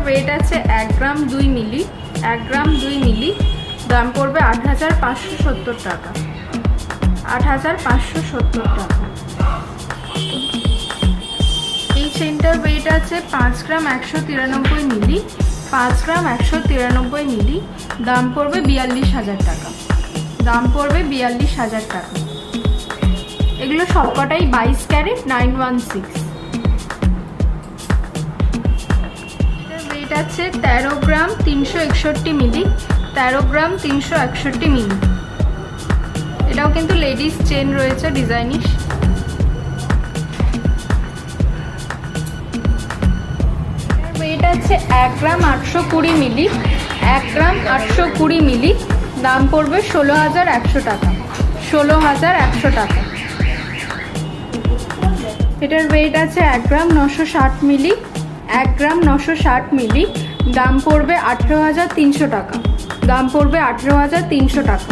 Wait আছে 1 গ্রাম 2 মিলি, 1 গ্রাম 2 মিলি, দাম পড়বে 8,570 টাকা, 8,570 টাকা। এই চেনটার ওয়েট আছে 5 গ্রাম 193 মিলি, 5 গ্রাম 193 মিলি, দাম পড়বে 42,000 টাকা, দাম পড়বে 42,000 টাকা। এগুলো সবকটাই 22 ক্যারেট 916। এটার ওয়েট আছে 13 গ্রাম 361 মিলি, 13 গ্রাম 361 মিলি। এটাও কিন্তু লেডিস চেন রয়েছে ডিজাইনিশ। ওয়েট আছে 1 গ্রাম 820 মিলি, 1 গ্রাম 820 মিলি, দাম পড়বে 16,100 টাকা, 16,100 টাকা। এটার ওয়েট আছে 1 গ্রাম 960 মিলি, 1 গ্রাম 960 মিলি, দাম পড়বে 18,300 টাকা, দাম পড়বে 18,300 টাকা।